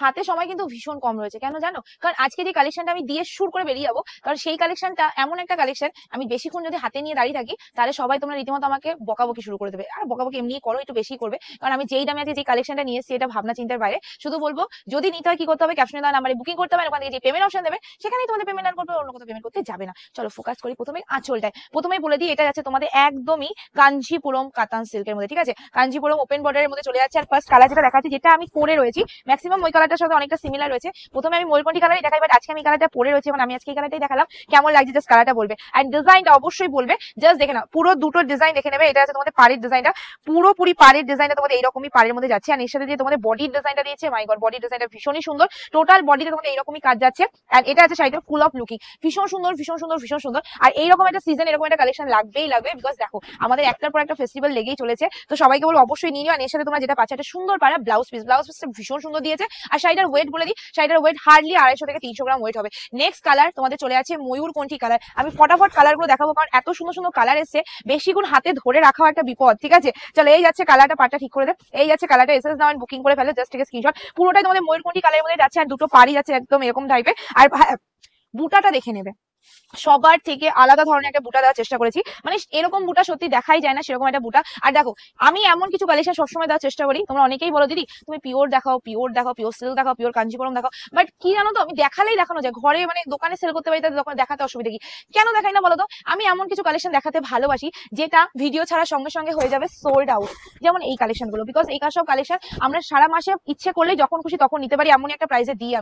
হাতে সময় কিন্তু ভীষণ কম রয়েছে, কেন জানো? কারণ আজকে যে কালেকশনটা আমি দিয়ে শুরু করে বেরিয়ে যাবো, কারণ সেই কালেকশনটা এমন একটা কালেকশন, আমি বেশিক্ষণ যদি হাতে নিয়ে দাঁড়িয়ে থাকি তাহলে সবাই তোমরা রীতিমতো আমাকে বকাবকি শুরু করে দেবে। আর বকাবকি এমনি করো, একটু বেশি করবে, কারণ আমি যেই দামে আজকে যে কালেকশনটা নিয়ে এসেছি এটা ভাবনা চিন্তার বাইরে। শুধু বলবো যদি নিতে হয় কি করতে হবে, ক্যাপশনে দেওয়া নাম্বারে বুকিং করতে হবে, ওখান থেকে যে পেমেন্ট অপশন দেবে সেখানেই তোমাদের পেমেন্ট করবে, অন্য কোথাও পেমেন্ট করতে যাবে না। চলো ফোকাস করি প্রথমে আঁচলটায়। প্রথমেই বলে দিই এটা যাচ্ছে তোমাদের একদমই কাঞ্জিপুরম কাতান সিল্কের মধ্যে, ঠিক আছে? কাঞ্জিপুরম ওপেন বর্ডারের মধ্যে চলে যাচ্ছে। আর ফার্স্ট কালার যেটা দেখাচ্ছি, যেটা আমি পরে রয়েছি, ম্যাক্সিমাম ওই কালারটার সাথে অনেকটা সিমিলার রয়েছে। প্রথমে আমি ময়ূরকণ্ঠী কালারই দেখাই, বাট আজকে আমি কালারটা পরে রয়েছে, মানে আমি আজকে এই কালারটাই দেখালাম। কেমন লাগছে জাস্ট কালারটা বলবে, এন্ড ডিজাইনটা অবশ্যই বলবে। জাস্ট দেখে নাও, পুরো দুটো ডিজাইন দেখে নেবে। এটা আছে তোমাদের পাড়ের ডিজাইনটা, পুরোপুরি পাড়ের ডিজাইনটা তোমাদের এইরকমই পাড়ের মধ্যে যাচ্ছে। আর এর সাথে যে তোমাদের বডির ডিজাইনটা দিয়েছে, মাই গড, বডির ডিজাইনটা ভীষণই সুন্দর। টোটাল বডিতে তোমাদের এইরকমই কাজ যাচ্ছে। এন্ড এটা আছে শাড়িটা ফুল অফ লুকিং, ভীষণ সুন্দর ভীষণ সুন্দর ভীষণ সুন্দর। আর এইরকম একটা সিজন, এরকম একটা কালেকশন লাগবেই লাগবে, বিকজ দেখো আমাদের একটার পর একটা ফেস্টিভ্যাল লেগেই চলেছে। তো সবাইকে বলবো অবশ্যই নিয়ে নিও। আর এর সাথে তোমরা যেটা পাচ্ছ একটা সুন্দর পাড়া ব্লাউজ পিস, ব্লাউজ পিসটা ভীষণ সুন্দর দিয়েছে। আর শাড়িটার ওয়েট বলে দিই, শাড়িটার ওয়েট হার্ডলি 250 থেকে 300 গ্রাম ওয়েট হবে। নেক্সট কালার তোমাদের চলে আছে ময়ূরকণ্ঠী কালার। আমি ফটাফট কালার গুলো দেখাবো, কারণ এত সুন্দর সুন্দর কালার এসছে, বেশিক্ষণ হাতে ধরে রাখাও একটা বিপদ, ঠিক আছে? চলো এই যাচ্ছে কালারটা, পাটটা ঠিক করে দে। এই যাচ্ছে কালারটা, এসএস নাও বুকিং করে ফেলে, জাস্ট থেকে স্ক্রিনশট। পুরোটাই তোমাদের ময়ূরকণ্ঠী কালারের মধ্যে যাচ্ছে, আর দুটো পাড়ি যাচ্ছে একদম এরকম টাইপের। আর বুটাটা দেখে নেবে, সবার থেকে আলাদা ধরনের একটা বুটা দেওয়ার চেষ্টা করেছি, মানে এরকম বুটা সত্যি দেখাই যায় না, সেরকম একটা বুটা। আর দেখো আমি এমন কিছু কালেকশন সবসময় দেওয়ার চেষ্টা করি, তোমরা অনেকেই বলো দিদি তুমি পিওর দেখাও, পিওর দেখাও, পিওর সিল্ক দেখাও, পিওর কাঞ্জিপুরম দেখাও, বাট কি জানো তো, আমি দেখালেই দেখানো যায়, ঘরে মানে দোকানে সেল করতে পারি, তাদের দোকানে দেখাতে অসুবিধা কি? কেন দেখাই না বলো তো? আমি এমন কিছু কালেকশন দেখাতে ভালোবাসি যেটা ভিডিও ছাড়ার সঙ্গে সঙ্গে হয়ে যাবে সোল্ড আউট, যেমন এই কালেকশন গুলো। বিকজ এই সব কালেকশন আমরা সারা মাসে ইচ্ছে করলে যখন খুশি তখন নিতে পারি, এমনই একটা প্রাইসে দিই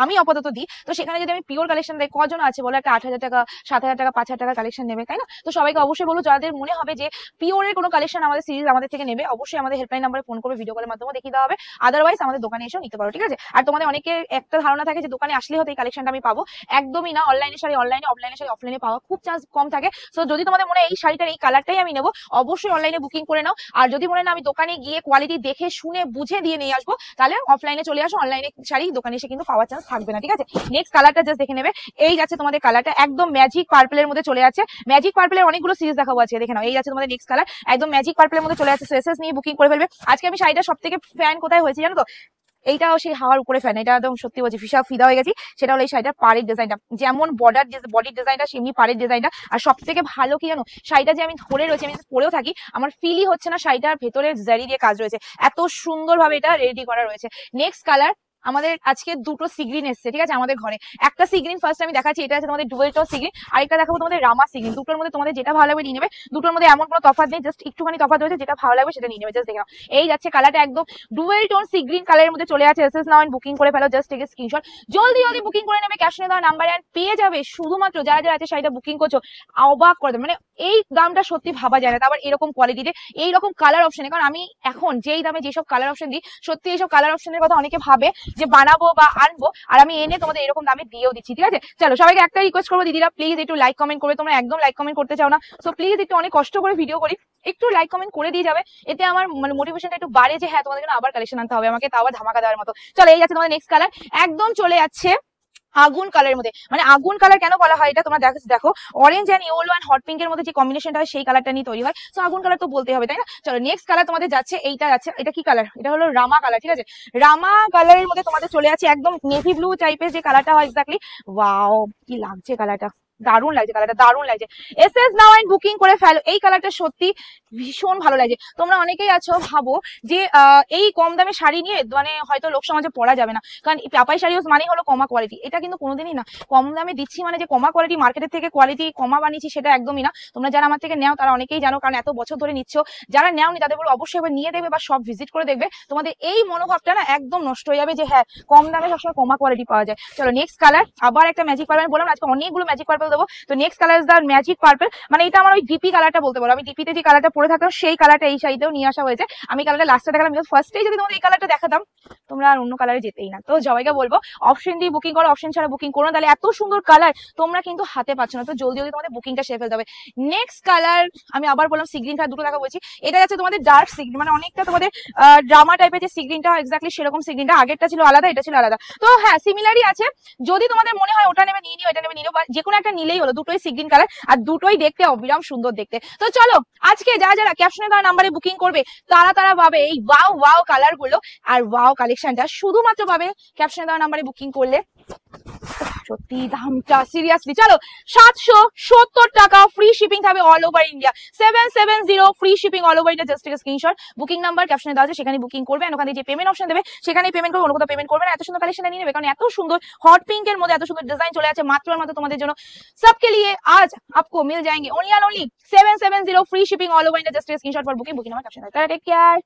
আমি আপাতত দিই। তো সেখানে যদি আমি পিওর কালেকশন দেয়, কজন আছে বলো একটা 8,000 টাকা 7,000 টাকা 5,000 টাকা কালেকশন নেবে, তাই না? তো সবাইকে অবশ্যই বলবো যাদের মনে হবে যে পিওরের কোনো কালেকশন আমাদের সিরিজ আমাদের থেকে নেবে, অবশ্যই আমাদের হেল্পলাইন নাম্বারে ফোন করে ভিডিও কলের মাধ্যমে দেখিয়ে দেওয়া হবে। আদারওয়াইজ আমাদের দোকানে এসেও নিতে পারো, ঠিক আছে? আর তোমাদের অনেকের একটা ধারণা থাকে যে দোকানে আসলে হয়তো এই কালেকশনটা আমি পাবো, একদমই না। অনলাইনে শাড়ি অনলাইনে, অফলাইনে শাড়ি অফলাইনে পাওয়া খুব চান্স কম থাকে। সো যদি তোমাদের মনে হয় এই শাড়িটার এই কালারটাই আমি নেবো, অবশ্যই অনলাইনে বুকিং করে নাও। আর যদি মনে না আমি দোকানে গিয়ে কোয়ালিটি দেখে শুনে বুঝে দিয়ে নিয়ে আসবো, তাহলে অফলাইনে চলে আসো। অনলাইনে শাড়ি দোকানে এসে কিন্তু পাওয়ার চান্স থাকবে না, ঠিক আছে? নেক্সট কালারটা জাস্ট দেখে নেবে। এই যাচ্ছে তোমাদের কালারটা একদম ম্যাজিক পার্পলের মধ্যে চলে যাচ্ছে। ম্যাজিক পার্পলের অনেকগুলো সিরিজ দেখাবো আজকে, দেখে নাও। এই আছে তোমাদের নেক্সট কালার, একদম ম্যাজিক পার্পলের মধ্যে চলে যাচ্ছে। এসএস নিয়ে বুকিং করে ফেলবে। আজকে আমি শাড়িটা সব থেকে ফ্যান কোথায় হয়েছে জানো তো? এইটাও সেই হাওয়ার উপরে ফ্যান, এটা একদম সত্যি বলছি ফিদা হয়ে গেছি। সেটা হলো এই শাড়িটার পাড়ের ডিজাইনটা, যেমন বডির ডিজাইনটা সেমনি পাড়ের ডিজাইনটা। আর সব থেকে ভালো কি জানো, শাড়িটা যে আমি ধরে রয়েছে, আমি পরেও থাকি, আমার ফিলই হচ্ছে না শাড়িটার ভেতরে জারি দিয়ে কাজ রয়েছে, এত সুন্দরভাবে এটা রেডি করা রয়েছে। নেক্সট কালার আমাদের আজকে দুটো সিগ্রিন এসছে, ঠিক আছে? আমাদের ঘরে একটা সিগ্রিন ফার্স্ট আমি দেখাচ্ছি, এটা আছে তোমাদের ডুয়েল টোন সিগ্রিন, আরেকটা দেখাবো তোমাদের রামা সিগ্রিন। দুটোর মধ্যে তোমাদের যেটা ভালো লাগবে নিয়ে নেবে। দুটোর মধ্যে এমন কোনো তফাৎ নেই, জাস্ট একটুখানি তফাৎ রয়েছে, যেটা ভালো লাগবে সেটা নিয়ে নেবে। জাস্ট দেখে নাও, এই যাচ্ছে কালারটা একদম ডুয়েল টোন সিগ্রিন কালারের মধ্যে চলে আছে। এসএস নাও বুকিং করে ফেলো, জাস্ট থেকে স্ক্রিনশট, জলদি জলদি বুকিং করে নেবে। ক্যাশ দেওয়া নাম্বারে আর পেয়ে যাবে শুধুমাত্র যারা যারা আছে শাড়িটা বুকিং করছো, অবাক করে দেবে। মানে এই দামটা সত্যি ভাবা যায় না, আবার এরকম কোয়ালিটিতে এইরকম কালার অপশনে। কারণ আমি এখন যেই দামে যেসব কালার অপশন দিই, সত্যি এইসব কালার অপশনের কথা অনেকে ভাবে যে বানাবো বা আনবো, আর আমি এনে তোমাদের এরকম দামে দিয়েও দিচ্ছি, ঠিক আছে? চলো সবাইকে একটা রিকোয়েস্ট করবো, দিদিরা প্লিজ একটু লাইক কমেন্ট করবে। তোমরা একদম লাইক কমেন্ট করতে চাও না, সো প্লিজ একটু, অনেক কষ্ট করে ভিডিও করি, একটু লাইক কমেন্ট করে দিয়ে যাবে, এতে আমার মানে মোটিভেশনটা একটু বাড়ে যে হ্যাঁ তোমাদের জন্য আবার কালেকশন আনতে হবে আমাকে, তাও আবার ধামাকা দেওয়ার মতো। চলো এই যাচ্ছে তোমাদের নেক্সট কালার, একদম চলে যাচ্ছে আগুন কালারের মধ্যে। মানে আগুন কালার কেন বলা হয় এটা তোমরা দেখো, orange and yellow and hot পিঙ্কের মধ্যে যে কম্বিনেশনটা হয় সেই কালারটা নিয়ে তৈরি হয়, সো আগুন কালার তো বলতে হবে, তাই না? চলো নেক্সট কালার তোমাদের যাচ্ছে, এইটা যাচ্ছে, এটা কি কালার? এটা হলো রামা কালার, ঠিক আছে? রামা কালারের মধ্যে তোমাদের চলে আছে একদম নেভি ব্লু টাইপের যে কালারটা হয় এক্স্যাক্টলি। ওয়াও কি লাগছে কালারটা, দারুণ লাগছে কালারটা, দারুণ লাগছে। এসএস নাও এন্ড বুকিং করে ফেলো। এই কালারটা সত্যি ভীষণ ভালো লাগছে। তোমরা অনেকেই আছো ভাবো যে এই কম দামে শাড়ি নিয়ে মানে হয়তো লোক সমাজে পড়া যাবে না, কারণ পাপাই শাড়ি হাউস মানে হলো কমা কোয়ালিটি। এটা কিন্তু কোনোদিনই না। কম দামে দিচ্ছি মানে যে কমা কোয়ালিটি, মার্কেটের থেকে কোয়ালিটি কমা বানিয়েছি, সেটা একদমই না। তোমরা যারা আমার থেকে নেও তারা অনেকেই জানো, কারণ এত বছর ধরে নিচ্ছ। যারা নেওনি তাদের বলো অবশ্যই এবার নিয়ে দেখবে বা সব ভিজিট করে দেখবে, তোমাদের এই মনোভাবটা না একদম নষ্ট হয়ে যাবে যে হ্যাঁ কম দামে সবসময় কমা কোয়ালিটি পাওয়া যায়। চলো নেক্সট কালার, আবার একটা ম্যাজিক পার্পল। বললাম আজকে অনেকগুলো ম্যাজিক পার্পল দেবো। তো next colour is the magic purple, মানে এটা আমার ওই ডিপি কালারটা বলতে পারো। আমি ডিপিতে যে কালারটা পরে থাকতাম সেই কালারটা এই শাড়িতেও নিয়ে আসা হয়েছে। আমি কালারটা লাস্টে দেখালাম, ফার্স্টেই যদি তোমাদের এই কালারটা দেখাতাম তোমরা আর অন্য কালারে যেতেই না। তো সবাইকে বলবো অপশন দিয়ে বুকিং করো, অপশন ছাড়া বুকিং করো না, তাহলে এত সুন্দর কালার তোমরা কিন্তু হাতে পাচ্ছ না। তো জলদি জলদি তোমাদের বুকিংটা সেরে ফেলতে হবে। নেক্সট কালার আমি আবার বললাম সিগ্রিন কালার, দুটো দেখা বলছি। এটা যাচ্ছে তোমাদের ডার্ক সিগ্রিন, মানে অনেকটা তোমাদের ড্রামা টাইপের যে সিগ্রিনটা এক্স্যাক্টলি সেরকম সিগ্রিনটা। আগেরটা ছিল আলাদা, এটা ছিল আলাদা। তো হ্যাঁ সিমিলারই আছে। যদি তোমাদের মনে হয় ওটা নেবে নিয়ে নিও, এটা নেবে নিয়ে নিও, বা যে কোনো একটা নিলেই হলো, দুটোই সি গ্রিন কালার আর দুটোই দেখতে অবিরাম সুন্দর দেখতে। তো চলো আজকে যারা ক্যাপশনে দেওয়া নাম্বারে বুকিং করবে তারা পাবে এই ওয়াও ওয়াও কালার গুলো আর ওয়াও কালেকশনটা শুধুমাত্র পাবে ক্যাপশনে দেওয়া নাম্বারে বুকিং করলে। সত্যি দামটা সিরিয়াসলি, চলো 770 টাকা ফ্রি শিপিং থাকবে all over India, 770 free shipping all over India. Just screenshot, booking number ক্যাপশনে দেওয়া আছে, সেখানে বুকিং করবে, ওখানে যে পেমেন্ট অপশন দেবে সেখানে পেমেন্ট করবে, অন্য কোথাও পেমেন্ট করবে না। এত সুন্দর কালেকশন নিয়ে নেবে, কারণ এত সুন্দর হট পিঙ্ক এর মধ্যে এত সুন্দর ডিজাইন চলে আছে মাত্র আর মাত্র তোমাদের জন্য। सबके लिए आज आपको मिल जाएंगे only and only 770 free shipping all over India. Just screenshot for booking, booking number caption. Take care.